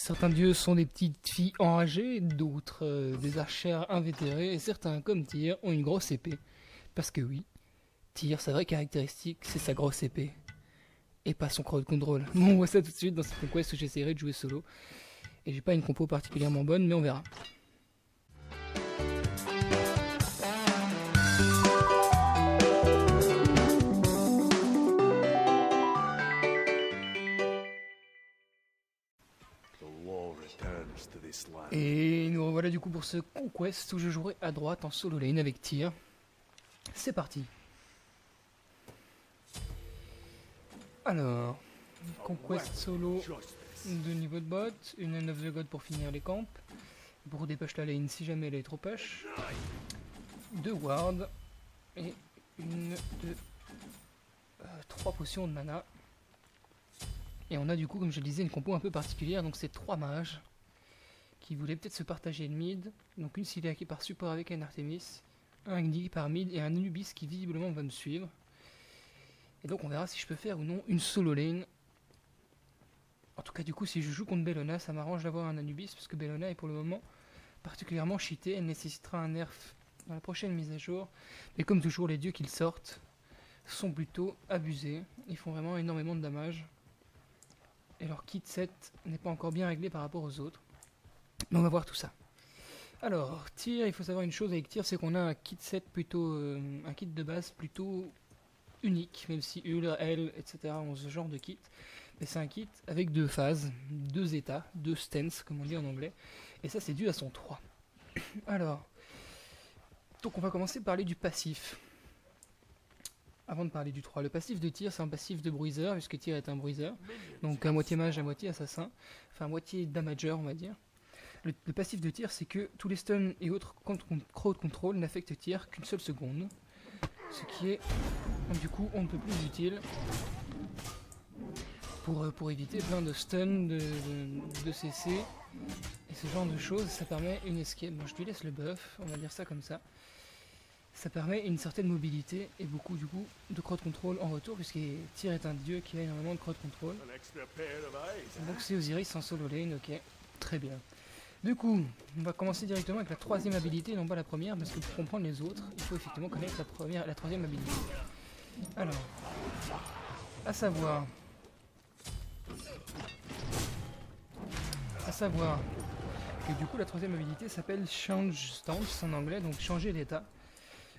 Certains dieux sont des petites filles enragées, d'autres des archères invétérées, et certains, comme Tyr, ont une grosse épée. Parce que oui, Tyr, sa vraie caractéristique, c'est sa grosse épée. Et pas son crowd control. Bon, on voit ça tout de suite dans cette conquest où j'essaierai de jouer solo. Et j'ai pas une compo particulièrement bonne, mais on verra. Et nous revoilà du coup pour ce conquest où je jouerai à droite en solo lane avec Tyr. C'est parti. Alors, conquest solo de niveau de bot, une End of the God pour finir les camps, pour dépush la lane si jamais elle est trop push, 2 wards et une, 2, 3 potions de mana. Et on a du coup, comme je le disais, une compo un peu particulière, donc c'est 3 mages qui voulaient peut-être se partager le mid. Donc une Cilia qui part support avec un Artemis, un Gni par mid et un Anubis qui visiblement va me suivre. Et donc on verra si je peux faire ou non une solo lane. En tout cas du coup si je joue contre Bellona, ça m'arrange d'avoir un Anubis parce que Bellona est pour le moment particulièrement cheatée. Elle nécessitera un nerf dans la prochaine mise à jour. Mais comme toujours les dieux qu'ils sortent sont plutôt abusés. Ils font vraiment énormément de damage. Et leur kit set n'est pas encore bien réglé par rapport aux autres. Mais on va voir tout ça. Alors, Tyr, il faut savoir une chose avec Tyr, c'est qu'on a un kit set plutôt, un kit de base plutôt unique, même si Ul, L, etc. ont ce genre de kit. Mais c'est un kit avec 2 phases, 2 états, 2 stances, comme on dit en anglais. Et ça, c'est dû à son 3. Alors, donc on va commencer par parler du passif. Avant de parler du 3, le passif de Tyr, c'est un passif de bruiser, puisque Tyr est un bruiser. Donc à moitié mage, à moitié assassin. Enfin, à moitié damager, on va dire. Le passif de Tyr, c'est que tous les stuns et autres crowd control n'affectent Tyr qu'une seule seconde. Ce qui est, du coup, on ne peut plus utile pour éviter plein de stuns, de CC et ce genre de choses. Ça permet une escape. Bon, je lui laisse le buff, on va dire ça comme ça. Ça permet une certaine mobilité et beaucoup du coup de crowd control en retour, puisque Tyr est un dieu qui a énormément de crowd control. Donc c'est Osiris en solo lane, ok, très bien. Du coup, on va commencer directement avec la 3e habilité, non pas la première, parce que pour comprendre les autres, il faut effectivement connaître la 3e habilité. Alors, à savoir que du coup la 3e habilité s'appelle Change Stance en anglais, donc changer d'état.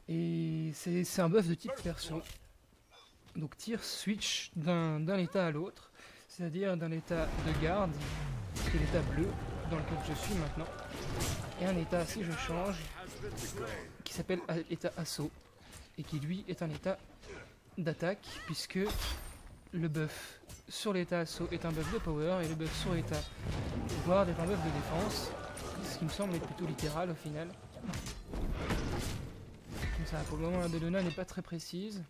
Et c'est un buff de type perso. Donc Tyr switch d'un état à l'autre, c'est-à-dire d'un état de garde, qui est l'état bleu, dans lequel je suis maintenant, et un état, si je change, qui s'appelle état assaut, et qui lui est un état d'attaque, puisque le buff sur l'état assaut est un buff de power, et le buff sur l'état guard est un buff de défense, ce qui me semble être plutôt littéral au final. Comme ça, pour le moment la Bellona n'est pas très précise.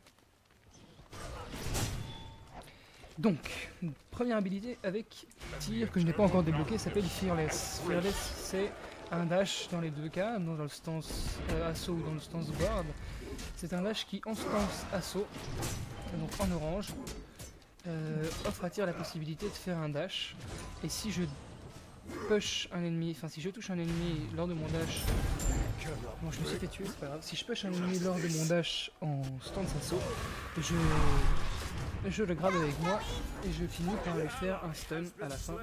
Donc, première habilité avec Tyr que je n'ai pas encore débloqué s'appelle Fearless. Fearless, c'est un dash dans les deux cas, dans le stance assaut ou dans le stance guard. C'est un dash qui, en stance assaut, donc en orange, offre à Tyr la possibilité de faire un dash. Et si je push un ennemi, enfin si je touche un ennemi lors de mon dash, bon je me suis fait tuer, c'est pas grave. Si je push un ennemi lors de mon dash en stance assaut, je le grab avec moi et je finis par lui faire un stun à la fin,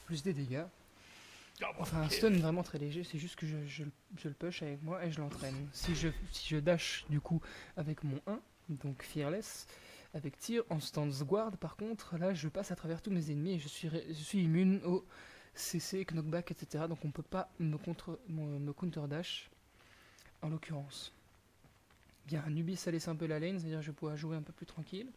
plus des dégâts. Enfin un stun vraiment très léger, c'est juste que je le push avec moi et je l'entraîne. Si je dash du coup avec mon 1, donc Fearless, avec Tyr en stance guard par contre, là je passe à travers tous mes ennemis et je suis immune au CC, knockback, etc. Donc on peut pas me counter dash en l'occurrence. Bien, Anubis ça laisse un peu la lane, c'est-à-dire que je pourrais jouer un peu plus tranquille.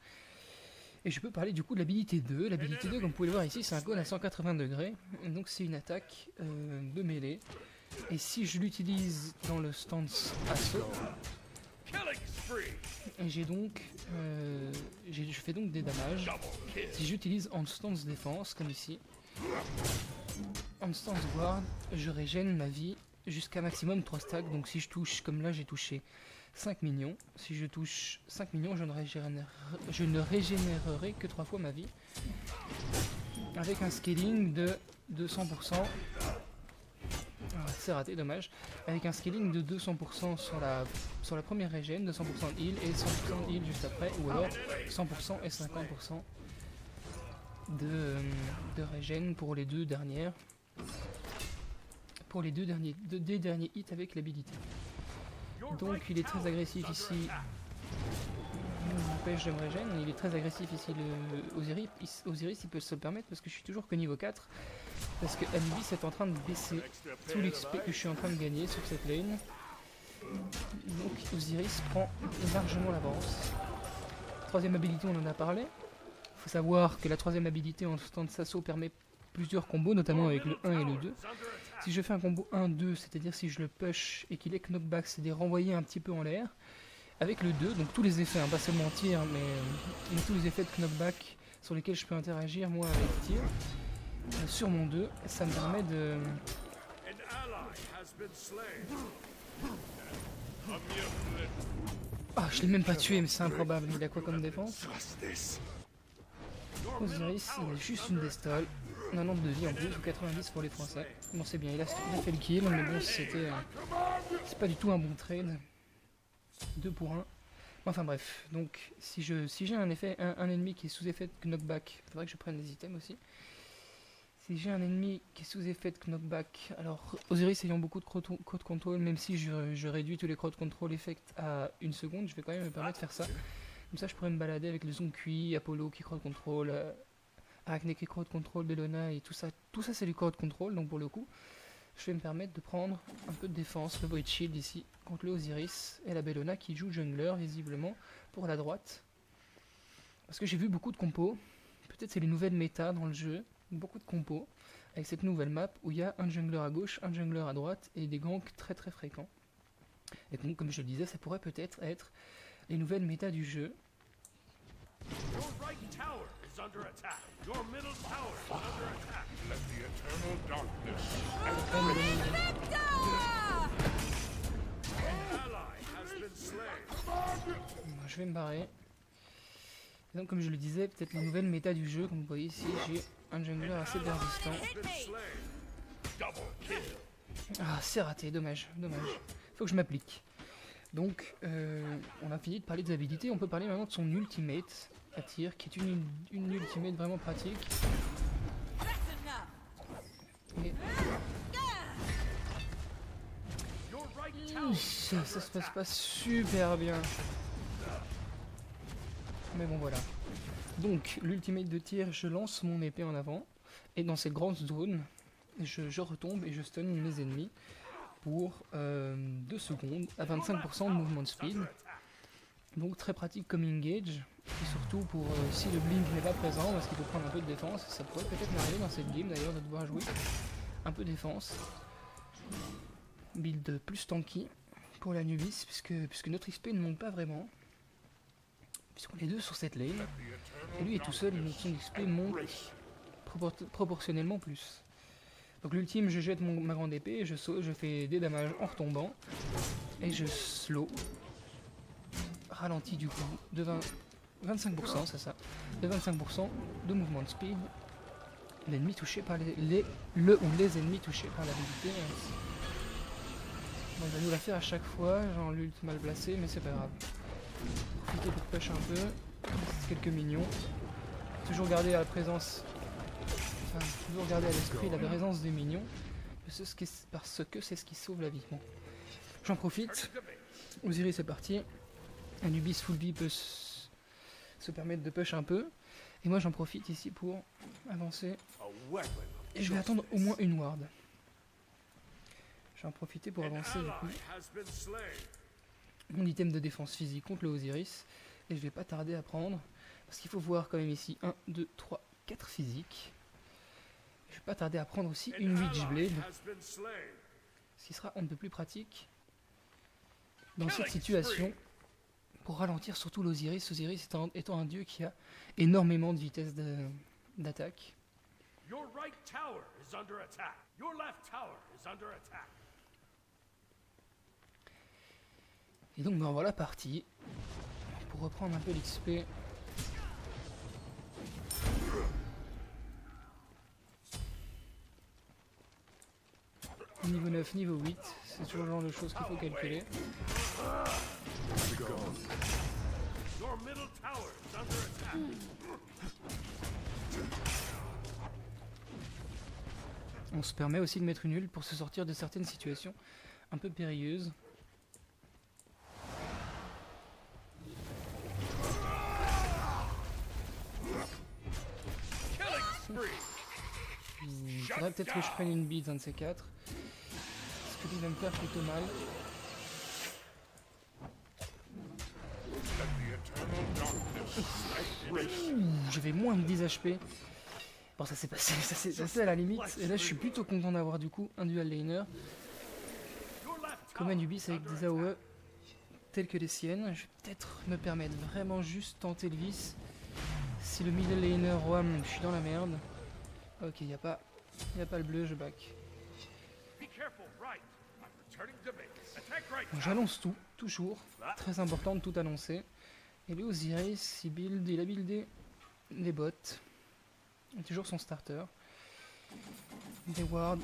Et je peux parler du coup de l'habilité 2. L'habilité 2, comme vous pouvez le voir ici, c'est un cône à 180 degrés. Donc c'est une attaque de mêlée. Et si je l'utilise dans le stance assaut, je fais donc des damages. Si j'utilise en stance défense, comme ici, en stance guard, je régène ma vie jusqu'à maximum 3 stacks. Donc si je touche, comme là j'ai touché 5 minions. Si je touche 5 minions, je ne régénérerai que 3 fois ma vie. Avec un scaling de de 100%. Ah, c'est raté, dommage. Avec un scaling de 200% sur la première régène, 200% de heal et 100% de heal juste après, ou alors 100% et 50% de régène pour les deux dernières. Pour les deux derniers hits avec l'habilité. Donc il est très agressif ici. Pêche de me régène, il est très agressif ici le Osiris il peut se le permettre parce que je suis toujours que niveau 4. Parce que Anubis est en train de baisser tout l'XP que je suis en train de gagner sur cette lane. Donc Osiris prend largement l'avance. Troisième habilité, on en a parlé. Il faut savoir que la troisième habilité en stand Sasso permet plusieurs combos, notamment avec le 1 et le 2. Si je fais un combo 1-2, c'est-à-dire si je le push et qu'il est knockback, c'est de renvoyer un petit peu en l'air. Avec le 2, donc tous les effets, hein, pas seulement tir, mais tous les effets de knockback sur lesquels je peux interagir moi avec tir. Sur mon 2, ça me permet de... Ah, je l'ai même pas tué, mais c'est improbable. Il a quoi comme défense? Osiris, il a juste une destole. 90 de vie en plus, ou 90 pour les Français. Bon, c'est bien, il a fait le kill, mais bon, c'était... c'est pas du tout un bon trade. 2 pour 1. Enfin bref, donc si j'ai un ennemi qui est sous effet de knockback, il faudrait que je prenne des items aussi. Si j'ai un ennemi qui est sous effet de knockback, alors Osiris ayant beaucoup de crowd control, même si je réduis tous les crowd control effect à 1 seconde, je vais quand même me permettre de faire ça. Comme ça je pourrais me balader avec le Zonkui, Apollo qui crowd control, Arachne qui crowd control, Bellona et tout ça c'est du crowd control, donc pour le coup, je vais me permettre de prendre un peu de défense, le Void Shield ici, contre le Osiris et la Bellona qui joue jungler visiblement pour la droite. Parce que j'ai vu beaucoup de compos, peut-être c'est les nouvelles méta dans le jeu, beaucoup de compos, avec cette nouvelle map où il y a un jungler à gauche, un jungler à droite et des ganks très très fréquents. Et donc comme je le disais, ça pourrait peut-être être les nouvelles méta du jeu. Je vais me barrer. Et donc comme je le disais, peut-être la nouvelle méta du jeu, comme vous voyez ici, j'ai un jungler assez persistant. Ah, c'est raté, dommage, dommage. Faut que je m'applique. Donc, on a fini de parler des habilités, on peut parler maintenant de son ultimate à tir, qui est une ultimate vraiment pratique. Et... ça se passe pas super bien. Mais bon voilà. Donc l'ultimate de tir, je lance mon épée en avant. Et dans cette grande zone, je retombe et je stun mes ennemis pour 2 secondes à 25% de mouvement de speed. Donc très pratique comme engage. Et surtout pour si le blink n'est pas présent, parce qu'il faut prendre un peu de défense. Ça pourrait peut-être m'arriver dans cette game d'ailleurs de devoir jouer un peu de défense. Build plus tanky pour l'Anubis, puisque notre XP ne monte pas vraiment. Puisqu'on est deux sur cette lane. Et lui est tout seul, et son XP monte proportionnellement plus. Donc l'ultime, je jette ma grande épée, je fais des damages en retombant. Et je slow. Ralentis du coup de 25%, c'est ça. De 25% de mouvement de speed. L'ennemi touché par les ennemis touchés par l'habilité. Bon, il va nous la faire à chaque fois, genre l'ult mal placé, mais c'est pas grave. Profiter pour push un peu, quelques minions. Toujours garder à la présence, enfin toujours garder à l'esprit la présence des minions, parce que c'est ce qui sauve la vie. Bon. J'en profite, Osiris est parti, Anubis full vie peut se permettre de push un peu, et moi j'en profite ici pour avancer, et je vais attendre au moins une ward. Je vais en profiter pour avancer du coup mon item de défense physique contre le Osiris, et je vais pas tarder à prendre, parce qu'il faut voir quand même ici 1, 2, 3, 4 physiques. Je vais pas tarder à prendre aussi une Witchblade, ce qui sera un peu plus pratique dans cette situation, pour ralentir surtout l'Osiris, Osiris étant un dieu qui a énormément de vitesse d'attaque. Et donc ben voilà parti, pour reprendre un peu l'XP. Niveau 9, niveau 8, c'est toujours le genre de choses qu'il faut calculer. On se permet aussi de mettre une ult pour se sortir de certaines situations un peu périlleuses. Il faudrait peut-être que je prenne une bite, un de ces quatre. Parce que lui va me faire plutôt mal. J'avais moins de 10 HP. Bon, ça s'est passé, ça c'est à la limite. Et là, je suis plutôt content d'avoir du coup un dual laner. Comme un Ubis avec des AOE tels que les siennes. Je vais peut-être me permettre vraiment juste tenter le vice. Si le middle laner Roam, je suis dans la merde. Ok, y a pas le bleu, je back. J'annonce tout, toujours. Très important de tout annoncer. Et le Osiris, il a buildé des bots. Et toujours son starter. Des wards.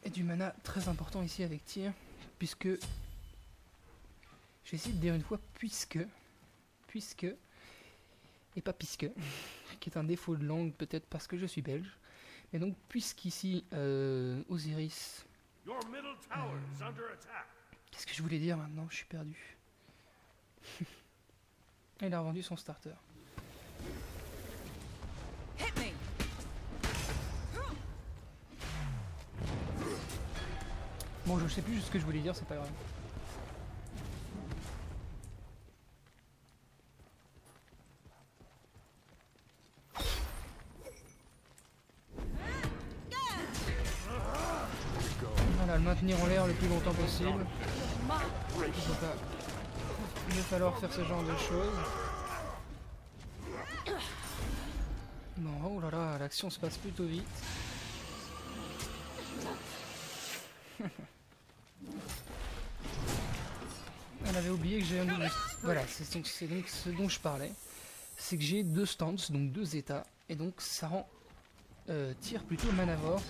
Et du mana très important ici avec tir. Puisque... Je vais essayer de dire une fois puisque. Et pas puisque. Qui est un défaut de langue peut-être parce que je suis belge. Et donc puisqu'ici Osiris... Qu'est-ce que je voulais dire maintenant? Je suis perdu. Il a revendu son starter. Bon, je sais plus ce que je voulais dire, c'est pas grave. Voilà, le maintenir en l'air le plus longtemps possible. Il va falloir faire ce genre de choses. Bon, oh là là, l'action se passe plutôt vite. Elle avait oublié que j'ai un double... Voilà, c'est donc ce dont je parlais. C'est que j'ai deux stances, donc deux états. Et donc ça rend tir plutôt manavore.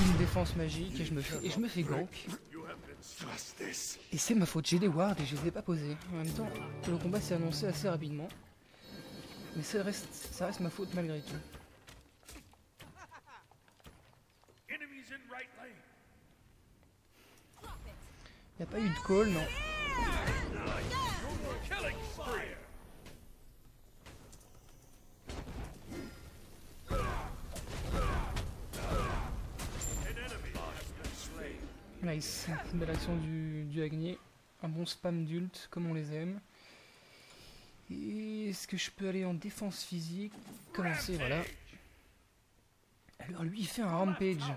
Une défense magique et je me fais gank. Et c'est ma faute, j'ai des wards et je les ai pas posés. En même temps, le combat s'est annoncé assez rapidement. Mais ça reste ma faute malgré tout. Y a pas eu de call, non. Nice, belle action du Agni. Un bon spam d'ult comme on les aime. Et est-ce que je peux aller en défense physique? Commencer, voilà. Alors lui il fait un rampage.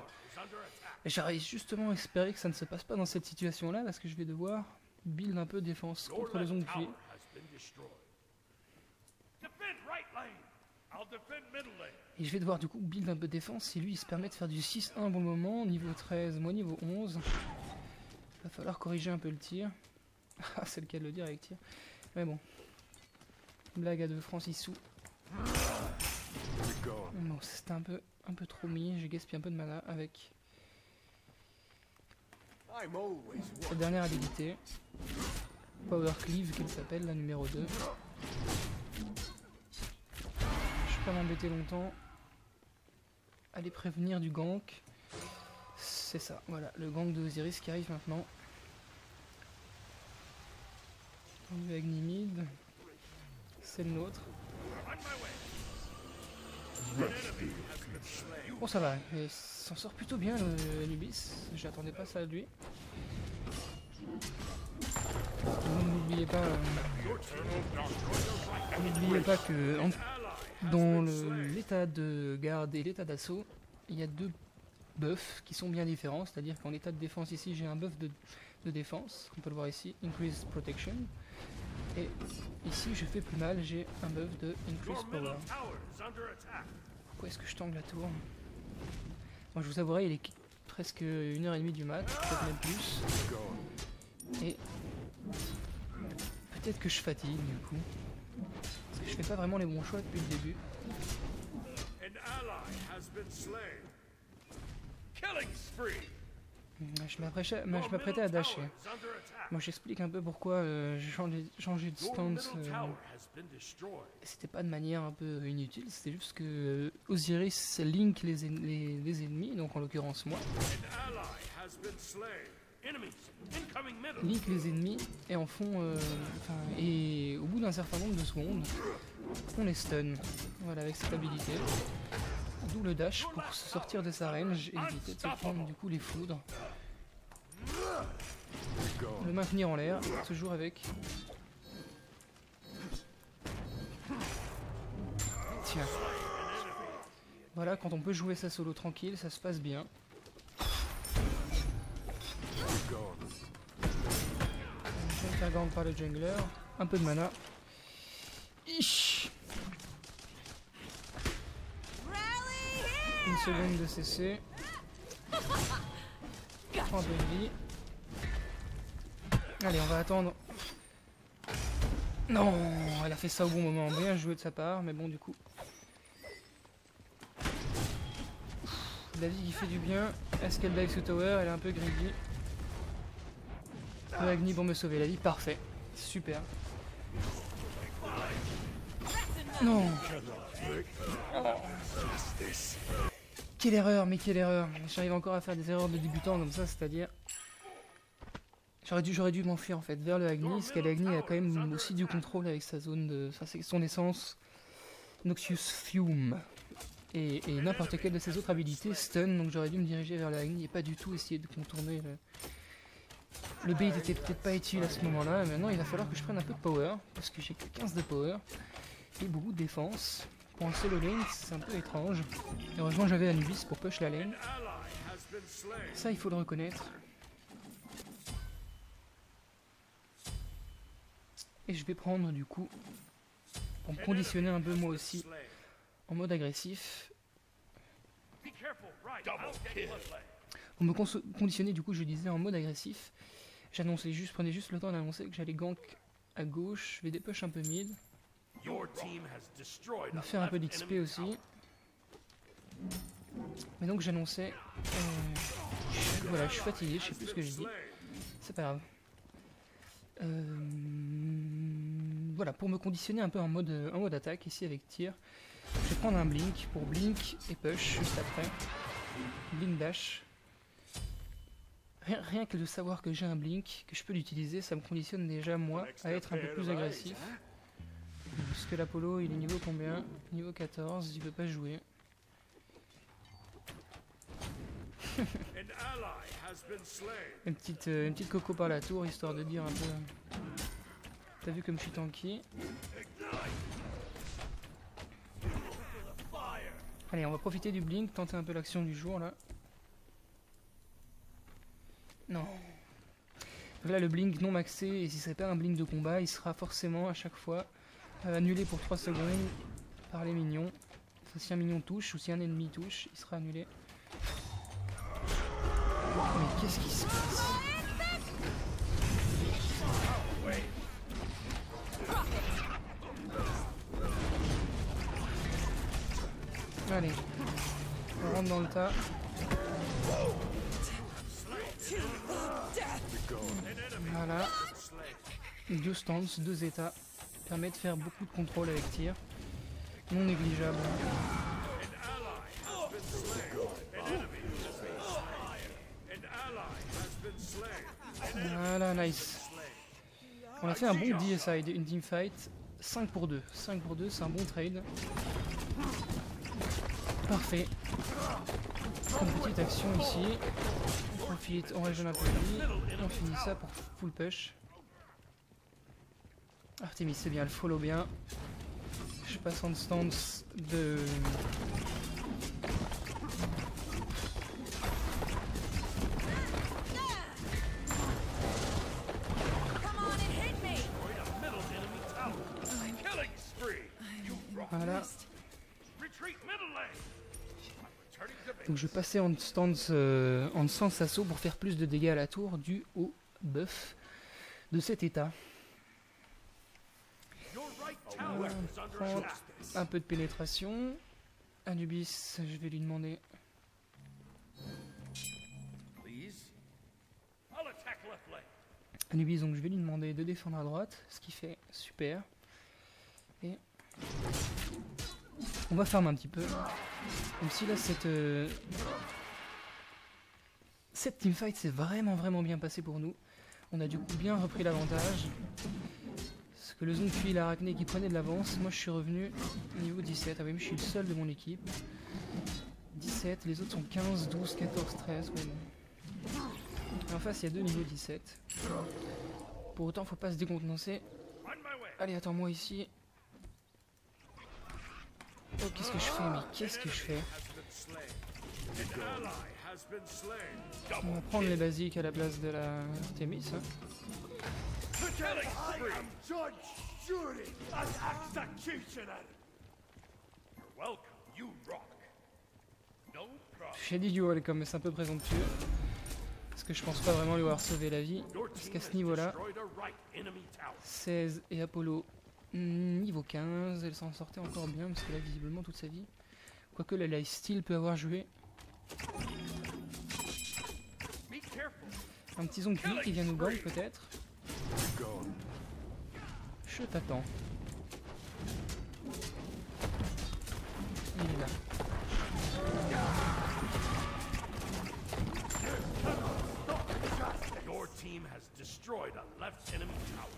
J'aurais justement espéré que ça ne se passe pas dans cette situation là parce que je vais devoir build un peu défense contre les ongles pieds. Et je vais devoir du coup build un peu défense si lui il se permet de faire du 6-1 pour le moment, niveau 13, moi niveau 11. Va falloir corriger un peu le tir. Ah c'est le cas de le dire avec tir. Mais bon. Blague à 2 francs 6 sous. Bon c'était un peu trop mis, j'ai gaspillé un peu de mana avec cette dernière habilité. Power Cleave qu'elle s'appelle, la numéro 2. Je vais pas m'embêter longtemps. Aller prévenir du gank. C'est ça, voilà, le gank de Osiris qui arrive maintenant. On avec Nimid. C'est le nôtre. Bon ça va, il s'en sort plutôt bien le Nubis. J'attendais pas ça de lui. N'oubliez pas que dans l'état de garde et l'état d'assaut, il y a deux buffs qui sont bien différents. C'est-à-dire qu'en état de défense ici, j'ai un buff de défense. On peut le voir ici, Increase Protection. Et ici, je fais plus mal, j'ai un buff de Increase Power. Pourquoi est-ce que je tangue la tour? Moi, je vous avouerai, il est presque 1h30 du mat, peut-être même plus. Et peut-être que je fatigue du coup. Parce que je fais pas vraiment les bons choix depuis le début. Je m'apprêtais à dasher. Moi j'explique un peu pourquoi j'ai changé de stance. C'était pas de manière un peu inutile, c'était juste que Osiris link les ennemis, donc en l'occurrence moi. Link les ennemis et en font. Et au bout d'un certain nombre de secondes, on les stun. Voilà, avec cette habilité. D'où le dash pour se sortir de sa range et éviter de se prendre du coup les foudres. Le maintenir en l'air, toujours avec. Tiens. Voilà, quand on peut jouer sa solo tranquille, ça se passe bien. Je vais me faire gang par le jungler. Un peu de mana. Ish. Une seconde de CC. Prends un peu de vie. Allez, on va attendre. Non, elle a fait ça au bon moment. Bien joué de sa part, mais bon, du coup. La vie qui fait du bien. Est-ce qu'elle dive sous tower? Elle est un peu greedy. Le Agni pour me sauver la vie. Parfait. Super. Non. Oh. Quelle erreur, mais quelle erreur. J'arrive encore à faire des erreurs de débutant comme ça, c'est-à-dire... J'aurais dû m'enfuir en fait vers le Agni, parce que l'Agni a quand même aussi du contrôle avec sa zone de... son essence Noxious Fume. Et n'importe quelle de ses autres habilités stun, donc j'aurais dû me diriger vers le Agni et pas du tout essayer de contourner le... Le bait était peut-être pas utile à ce moment-là, maintenant il va falloir que je prenne un peu de power, parce que j'ai que 15 de power, et beaucoup de défense. Pour un solo lane, c'est un peu étrange. Heureusement j'avais Anubis pour push la lane. Ça il faut le reconnaître. Et je vais prendre du coup, pour me conditionner un peu moi aussi, en mode agressif. Pour me conditionner du coup je disais en mode agressif. Prenez juste le temps d'annoncer que j'allais gank à gauche, je vais dépush un peu mid. On va faire un peu d'XP aussi. Mais donc j'annonçais... voilà, je suis fatigué, je sais plus ce que je dis. C'est pas grave. Voilà, pour me conditionner un peu en mode attaque, ici avec tir, je vais prendre un blink pour blink et push juste après. Blink dash. Rien que de savoir que j'ai un blink, que je peux l'utiliser, ça me conditionne déjà moi à être un peu plus agressif. Parce que l'Apollo il est niveau combien? Niveau 14, il veut pas jouer. une petite coco par la tour, histoire de dire un peu... T'as vu comme je suis tanky. Allez, on va profiter du blink, tenter un peu l'action du jour là. Non. Donc là le blink non maxé, et si c'est pas un blink de combat, il sera forcément à chaque fois annulé pour 3 secondes par les minions. Enfin, si un minion touche ou si un ennemi touche, il sera annulé. Mais qu'est-ce qui se passe? Allez, on rentre dans le tas. Voilà. 2 stances, 2 états. Permet de faire beaucoup de contrôle avec tir. Non négligeable. Voilà, nice. On a fait un bon DSI, une teamfight. 5 pour 2. 5 pour 2, c'est un bon trade. Parfait. Une petite action ici. On profite, on régène un peu de vie. On finit ça pour full push. Artemis, c'est bien, le follow bien. Je passe en stance de... Voilà. Donc je passais en stance assaut pour faire plus de dégâts à la tour dû au buff de cet état. On prend un peu de pénétration. Anubis, je vais lui demander Anubis, donc je vais lui demander de défendre à droite, ce qui fait super. Et on va farm un petit peu. Même si là cette teamfight s'est vraiment bien passée pour nous. On a du coup bien repris l'avantage. Parce que le Zone puis l'Arachné qui prenait de l'avance. Moi je suis revenu niveau 17. Ah oui, mais je suis le seul de mon équipe. 17, les autres sont 15, 12, 14, 13. Ouais, bon. Et en face il y a deux niveaux 17. Pour autant faut pas se décontenancer. Allez, attends-moi ici. Oh, qu'est-ce que je fais? Mais qu'est-ce que je fais? On va prendre les basiques à la place de la Artemis. Hein. J'ai dit du welcome, mais c'est un peu présomptueux. Parce que je pense pas vraiment lui avoir sauvé la vie. Parce qu'à ce niveau-là, 16 et Apollo niveau 15, elle s'en sortait encore bien, parce qu'elle a visiblement toute sa vie. Quoique la lifesteal peut avoir joué. Un petit zombie qui vient nous gank peut-être. Je t'attends. Il est là. Your team has destroyed a left enemy tower.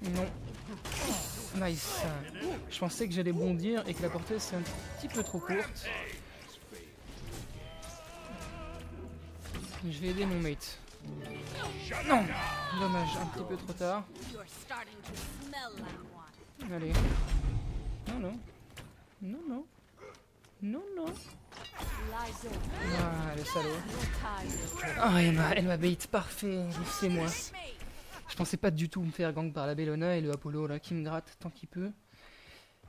Non. Nice. Je pensais que j'allais bondir et que la portée c'est un petit peu trop courte. Je vais aider mon mate. Non. Dommage, un petit peu trop tard. Allez. Non, non. Non, non. Non, non. Ah, le salaud. Ah, elle m'a bait. Parfait. C'est moi. Je pensais pas du tout me faire gank par la Bellona et le Apollo là qui me gratte tant qu'il peut.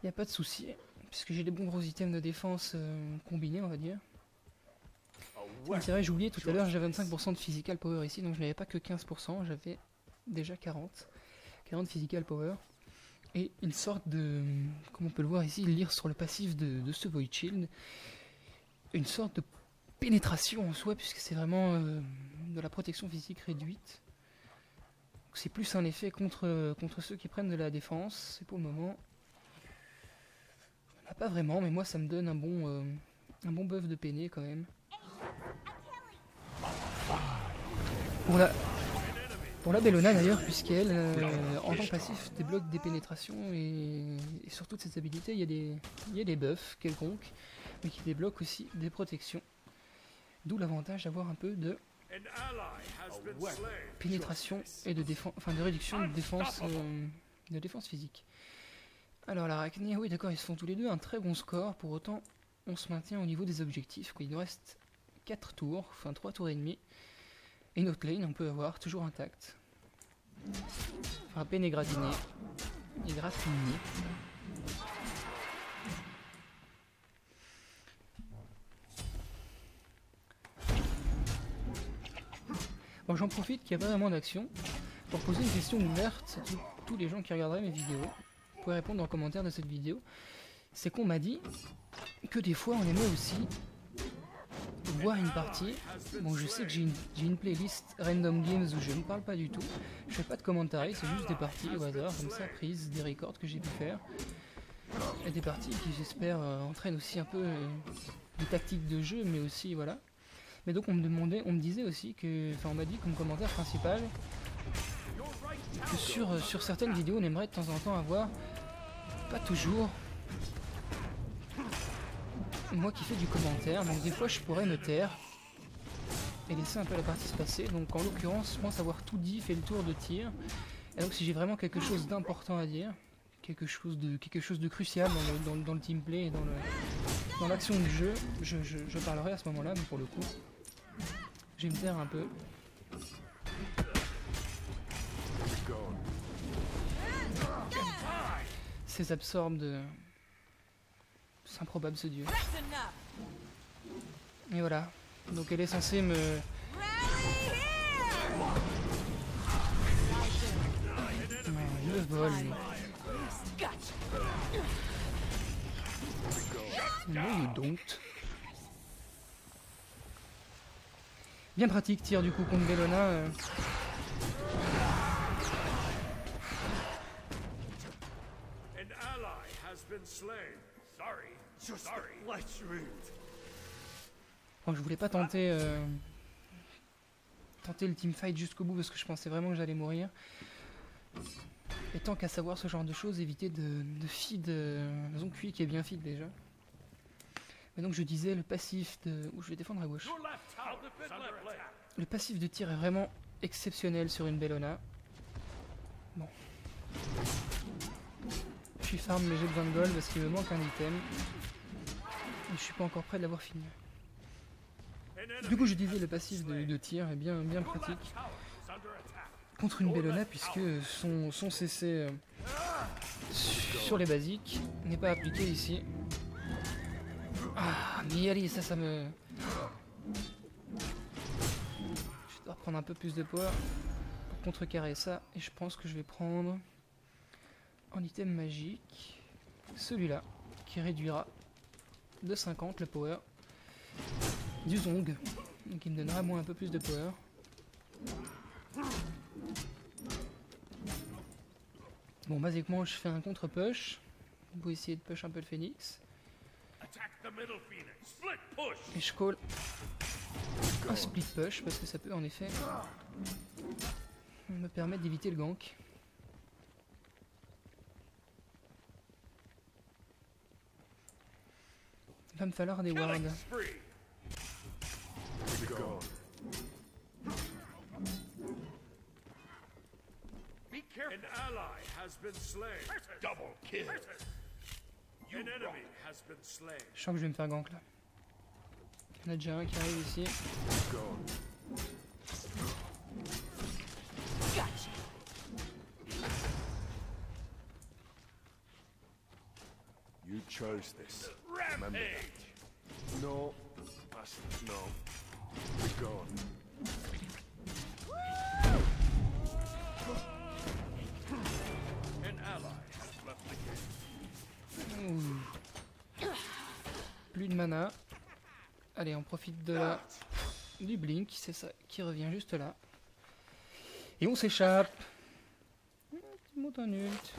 Y a pas de souci. Puisque j'ai des bons gros items de défense combinés, on va dire. C'est vrai, j'ai oublié tout à l'heure, j'avais 25% de physical power ici, donc je n'avais pas que 15%, j'avais déjà 40. 40 physical power. Et une sorte de, comme on peut le voir ici, lire sur le passif de ce Void Shield, une sorte de pénétration en soi, puisque c'est vraiment de la protection physique réduite. C'est plus un effet contre ceux qui prennent de la défense, et pour le moment, on n'a pas vraiment, mais moi ça me donne un bon buff de péné quand même. Pour la Bellona d'ailleurs, puisqu'elle, en tant passif, débloque des pénétrations et sur toutes ses habilités, il y a des buffs quelconques, mais qui débloquent aussi des protections. D'où l'avantage d'avoir un peu de pénétration et de défense, enfin de réduction de défense physique. Alors l'Arachné, oui d'accord, ils se font tous les deux un très bon score, pour autant on se maintient au niveau des objectifs, quoi. Il nous reste 4 tours, enfin 3 tours et demi. Et notre lane, on peut avoir toujours intact. Frapper et gratiner. Et gratiner. Bon, j'en profite qu'il n'y a pas vraiment d'action pour poser une question ouverte à tous les gens qui regarderaient mes vidéos. Vous pouvez répondre en commentaire de cette vidéo. C'est qu'on m'a dit que des fois on aimait aussi voir une partie. Bon, je sais que j'ai une playlist Random Games où je ne parle pas du tout. Je fais pas de commentaires, c'est juste des parties au hasard, comme ça, prises, des records que j'ai pu faire. Et des parties qui, j'espère, entraînent aussi un peu des tactiques de jeu, mais aussi, voilà. Mais donc, on me disait aussi que, enfin, on m'a dit comme commentaire principal que sur certaines vidéos, on aimerait de temps en temps avoir, pas toujours, moi qui fais du commentaire, donc des fois je pourrais me taire et laisser un peu la partie se passer. Donc en l'occurrence, je pense avoir tout dit, fait le tour de tir. Et donc si j'ai vraiment quelque chose d'important à dire, quelque chose de crucial dans le teamplay et dans l'action du jeu, je parlerai à ce moment-là, mais pour le coup, je vais me taire un peu. Ces absorbes de... C'est improbable ce dieu. Et voilà. Donc elle est censée me... Non, le vol. No you don't. Bien pratique, tir du coup contre Bellona. An ally has been slain. Sorry. Sorry. Bon, je voulais pas tenter le teamfight jusqu'au bout parce que je pensais vraiment que j'allais mourir. Et tant qu'à savoir ce genre de choses, éviter de feed Zonkui qui est bien feed déjà. Mais donc je disais le passif de... Ouh, je vais défendre à gauche. Your left tower is under attack. Le passif de tir est vraiment exceptionnel sur une Bellona. Bon. Je suis farm mais j'ai besoin de gold parce qu'il me manque un item. Et je suis pas encore prêt de l'avoir fini. Du coup je disais le passif de tir est bien pratique Tower is under attack. contre une Bellona puisque son CC sur les basiques n'est pas appliqué ici. Ah mais allez, ça me... Je dois prendre un peu plus de power pour contrecarrer ça et je pense que je vais prendre en item magique celui-là qui réduira de 50 le power du Zong, donc il me donnera moi un peu plus de power. Bon, basiquement je fais un contre-push pour essayer de push un peu le phoenix Attack the middle phoenix. Split push. et je call un split push parce que ça peut en effet me permettre d'éviter le gank. Il va me falloir des wards. Killing spree. Be careful. An ally has been slain. Double kill. An enemy has been slain. Je sens que je vais me faire gank là. Il y en a déjà un qui arrive ici. You chose this. Remember Rampage. that. No. No. Be gone. An ally has left the game. Ouh. Plus de mana. Allez, on profite de du blink, c'est ça qui revient juste là. Et on s'échappe. Tu montes un ult.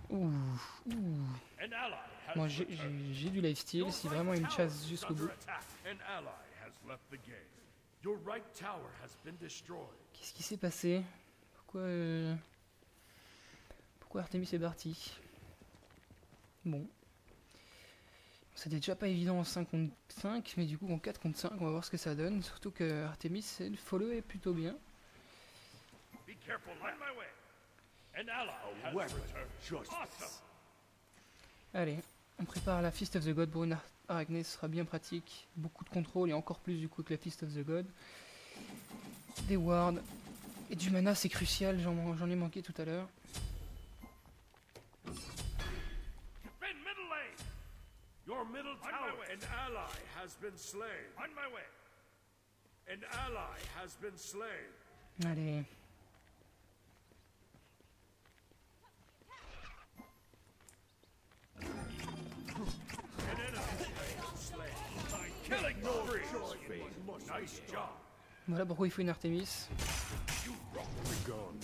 Ouh. An ally has Moi j'ai du lifesteal si vraiment il me chasse jusqu'au bout. under attack. An ally has left the game. Your right tower has been destroyed. Qu'est-ce qui s'est passé? Pourquoi Artemis est parti? Bon. C'était déjà pas évident en 5 contre 5, mais du coup en 4 contre 5, on va voir ce que ça donne. Surtout que Artemis, le follow est plutôt bien. Be careful. On my way. An ally has returned. Awesome. Allez, on prépare la Fist of the God pour une Arachné, ce sera bien pratique. Beaucoup de contrôle et encore plus du coup que la Fist of the God. Des wards et du mana, c'est crucial, j'en ai manqué tout à l'heure. Defend middle lane. Your middle tower. An ally has been slain. On my way. An ally has been slain. Allez. An enemy has been slain. Killing spree. Nice job. Voilà pourquoi il faut une Artemis. Be gone.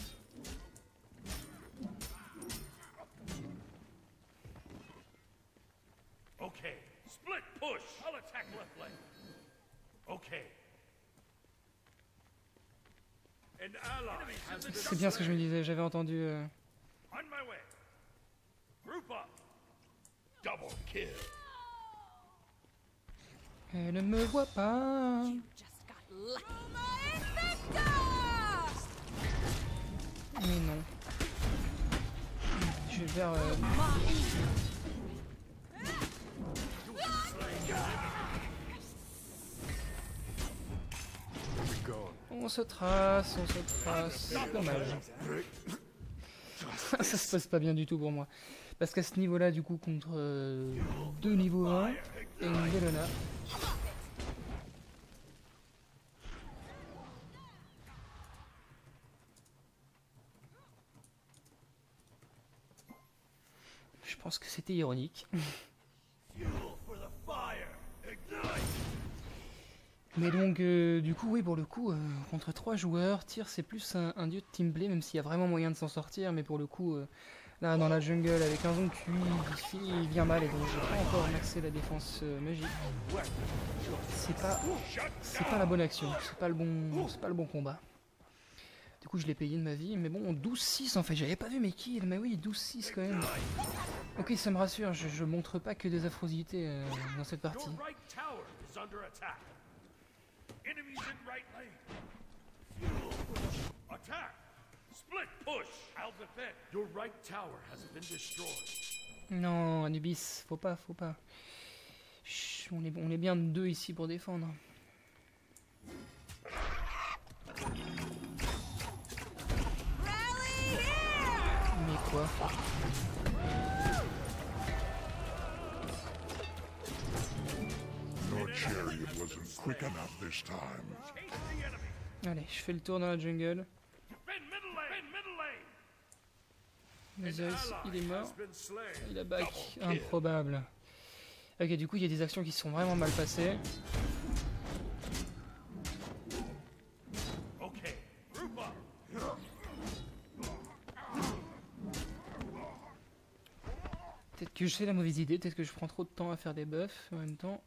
Okay. Split push. I'll attack left lane. Okay. An ally has been C'est bien ce que je me disais, j'avais entendu... On my way. Group up. Double kill. Elle ne me voit pas. Just got lucky. Mais non. Je vais vers... Be gone. On se trace, c'est dommage. Ça se passe pas bien du tout pour moi. Parce qu'à ce niveau-là, du coup, contre deux niveaux 1 et une Bellona. Je pense que c'était ironique. Mais donc, du coup, oui, pour le coup, contre 3 joueurs, tir c'est plus un dieu de teamplay, même s'il y a vraiment moyen de s'en sortir, mais pour le coup, là, dans la jungle, avec un zone QI, il vient mal, et donc j'ai pas encore maxé la défense magique. C'est pas la bonne action, c'est pas le bon combat. Du coup, je l'ai payé de ma vie, mais bon, 12-6 en fait, j'avais pas vu mes kills, mais oui, 12-6 quand même. Ok, ça me rassure, je montre pas que des affrosités dans cette partie. Your right tower is under attack. Enemies in right lane. Attack! Split push! I'll defend. Your right tower has been destroyed. Non, Anubis, faut pas. Chut, on est bien deux ici pour défendre. Mais quoi? Your chariot wasn't quick enough this time. Chase the enemy. Allez, je fais le tour dans la jungle. Defend middle lane. Defend middle lane. Lazarus, il est mort. Has been slain. Il a back. Improbable. Ok, du coup, il y a des actions qui sont vraiment mal passées. Okay. Group up. Peut-être que je fais la mauvaise idée, peut-être que je prends trop de temps à faire des buffs en même temps.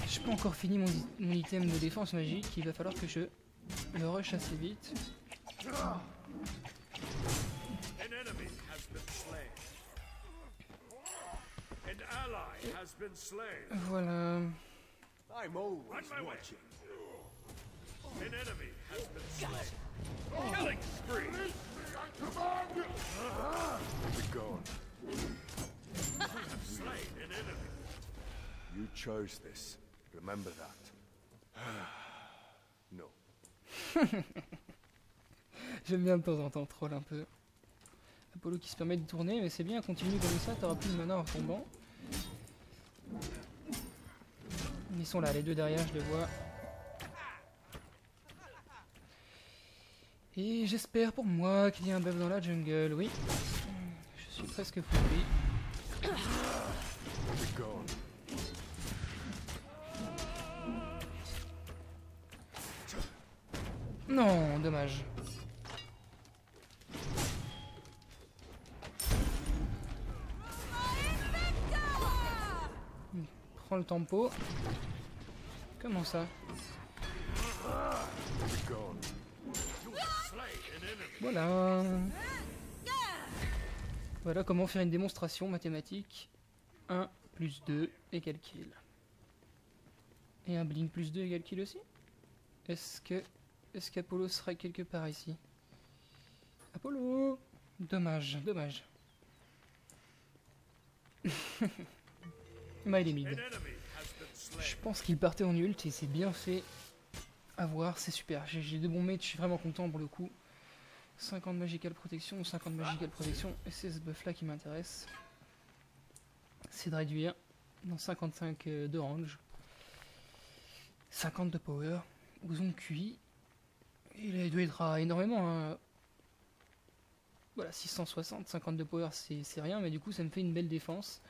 Je peux encore fini mon item de défense magique, il va falloir que je le rush assez vite. An enemy has been slain. An ally has been slain. Voilà. I'm always On my way. watching. An enemy has been slain. Killing spree. Be gone. Slain an enemy. You chose this. Remember that. No. J'aime bien de temps en temps troll un peu. Apollo qui se permet de tourner, mais c'est bien, continue comme ça, t'auras plus de mana en tombant. Ils sont là, les deux derrière, je les vois. Et j'espère pour moi qu'il y a un buff dans la jungle, oui. Je suis presque full vie. Be gone. Non, dommage. Prends le tempo. Comment ça? Be gone. Slain an enemy. Voilà. Voilà comment faire une démonstration mathématique. 1 plus 2 égale kill. Et un blink plus 2 égale kill aussi? Est-ce qu'Apollo serait quelque part ici? Apollo! Dommage, dommage. Bah il est mid. An enemy has been slain. Je pense qu'il partait en ult et c'est bien fait à voir, c'est super. J'ai de bons mates, je suis vraiment content pour le coup. 50 magical protection, 50 magical protection, et c'est ce buff là qui m'intéresse. C'est de réduire dans 55 de range, 50 de power, aux ondes QI. Il doit être à énormément. Hein. Voilà, 660, 50 de power c'est rien, mais du coup ça me fait une belle défense.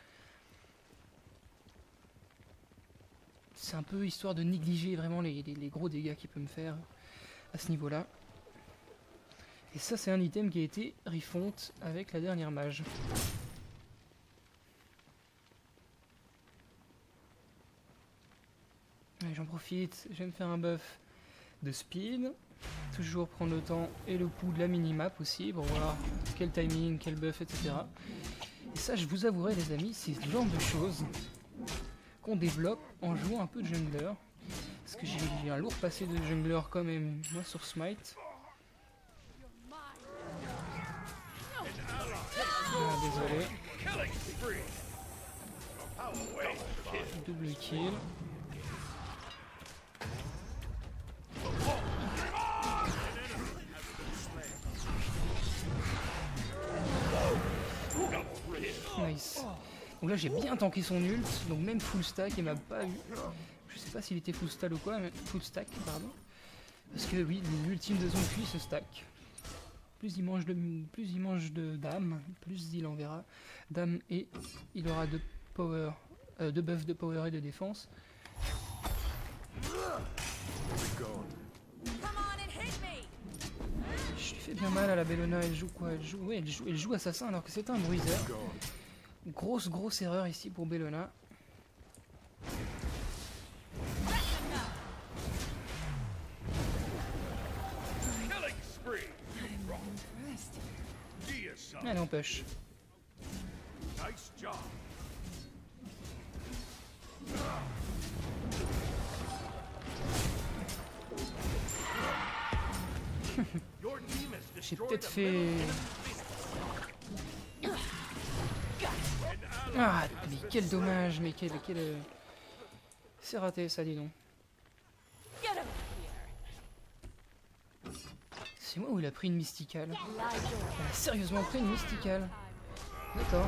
C'est un peu histoire de négliger vraiment les gros dégâts qu'il peut me faire à ce niveau-là. Et ça, c'est un item qui a été refont avec la dernière mage. Allez, j'en profite, je vais me faire un buff de speed. Toujours prendre le temps et le pouls de la minimap aussi pour voir quel timing, quel buff, etc. Et ça, je vous avouerai les amis, c'est ce genre de choses qu'on développe en jouant un peu de jungler. Parce que j'ai un lourd passé de jungler quand même, moi sur Smite. Ah, désolé. Killing spree. Double kill. Nice. Donc là j'ai bien tanké son ult, donc même full stack il m'a pas eu. Je sais pas s'il était full stack ou quoi, mais full stack pardon. Parce que oui, l'ultime de zone QI se stack. Plus il mange de dame, plus il enverra dame et il aura de power, de buff de power et de défense. fait bien mal à la Bellona. Elle joue quoi? Elle joue assassin alors que c'est un bruiseur. Grosse erreur ici pour Bellona. Killing spree. Deicide. Elle empêche. Nice job. Your team has J'ai destroyed peut-être a fait... an ally. Ah, mais quel dommage, mais quel... C'est raté ça, dis donc. Get over here. C'est moi où il a pris une mysticale. Lie Elle a sérieusement pris une mysticale. D'accord.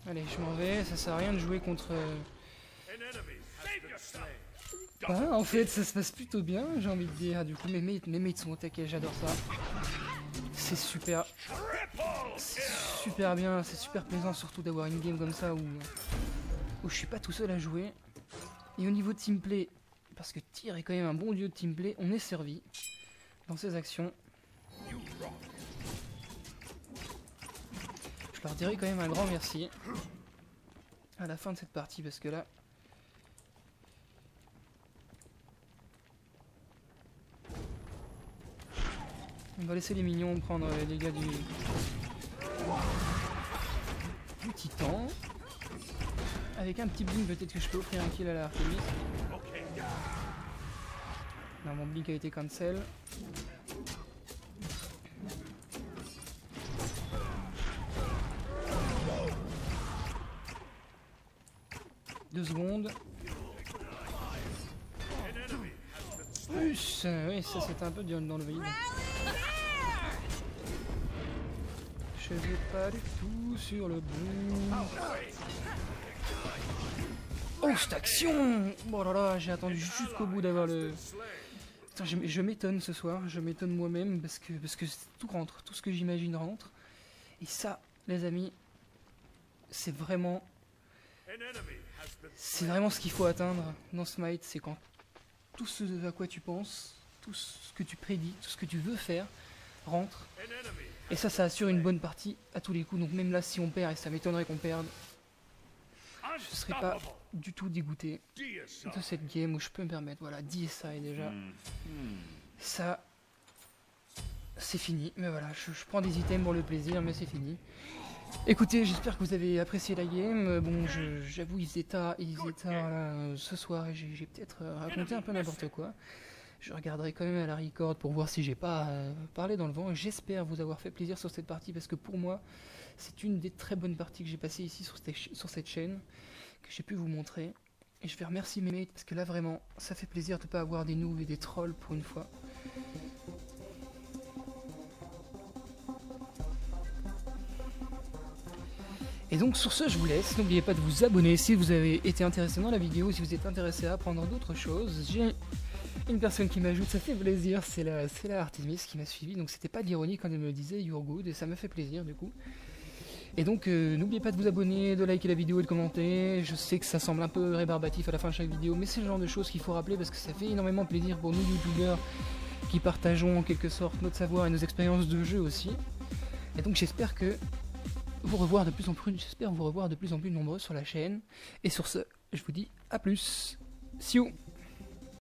Allez, je m'en vais, ça sert à rien de jouer contre... An enemy. Save yourself. Ah, en fait, ça se passe plutôt bien, j'ai envie de dire. Du coup, mes mates sont au taquet, j'adore ça. C'est super... C'est super bien, c'est super plaisant surtout d'avoir une game comme ça où je suis pas tout seul à jouer. Et au niveau de teamplay, parce que Tyr est quand même un bon dieu de teamplay, on est servi dans ses actions. Je leur dirai quand même un grand merci à la fin de cette partie parce que là... On va laisser les minions prendre les dégâts du titan. Avec un petit blink, peut-être que je peux offrir un kill à la Artemis. Non, mon blink a été cancel. Deux secondes. Plus, oui, ça c'était un peu dans le vide. Je vais pas du tout sur le bon. Oh, cette action! Oh là là, j'ai attendu jusqu'au bout d'avoir le... Putain, je m'étonne ce soir, je m'étonne moi-même parce que tout rentre, tout ce que j'imagine rentre. Et ça, les amis, c'est vraiment ce qu'il faut atteindre dans Smite, c'est quand tout ce à quoi tu penses, tout ce que tu prédis, tout ce que tu veux faire, rentre. Et ça assure une bonne partie à tous les coups. Donc même là, si on perd, et ça m'étonnerait qu'on perde, je serais pas du tout dégoûté de cette game où je peux me permettre, voilà, DSI déjà. Ça, c'est fini. Mais voilà, je prends des items pour le plaisir, mais c'est fini. Écoutez, j'espère que vous avez apprécié la game. Bon, j'avoue, il était tard là, ce soir et j'ai peut-être raconté un peu n'importe quoi. Je regarderai quand même à la record pour voir si j'ai pas parlé dans le vent. J'espère vous avoir fait plaisir sur cette partie parce que pour moi, c'est une des très bonnes parties que j'ai passées ici sur cette chaîne, que j'ai pu vous montrer. Et je vais remercier mes mates parce que là vraiment, ça fait plaisir de ne pas avoir des noobs et des trolls pour une fois. Et donc sur ce, je vous laisse. N'oubliez pas de vous abonner si vous avez été intéressé dans la vidéo, si vous êtes intéressé à apprendre d'autres choses. J'ai une personne qui m'ajoute, ça fait plaisir, c'est la Artemis qui m'a suivi, donc c'était pas de l'ironie quand elle me disait you're good, et ça me fait plaisir du coup. Et donc n'oubliez pas de vous abonner, de liker la vidéo et de commenter. Je sais que ça semble un peu rébarbatif à la fin de chaque vidéo, mais c'est le genre de choses qu'il faut rappeler parce que ça fait énormément plaisir pour nous youtubeurs qui partageons en quelque sorte notre savoir et nos expériences de jeu aussi. Et donc j'espère vous revoir de plus en plus nombreux sur la chaîne. Et sur ce, je vous dis à plus. See you.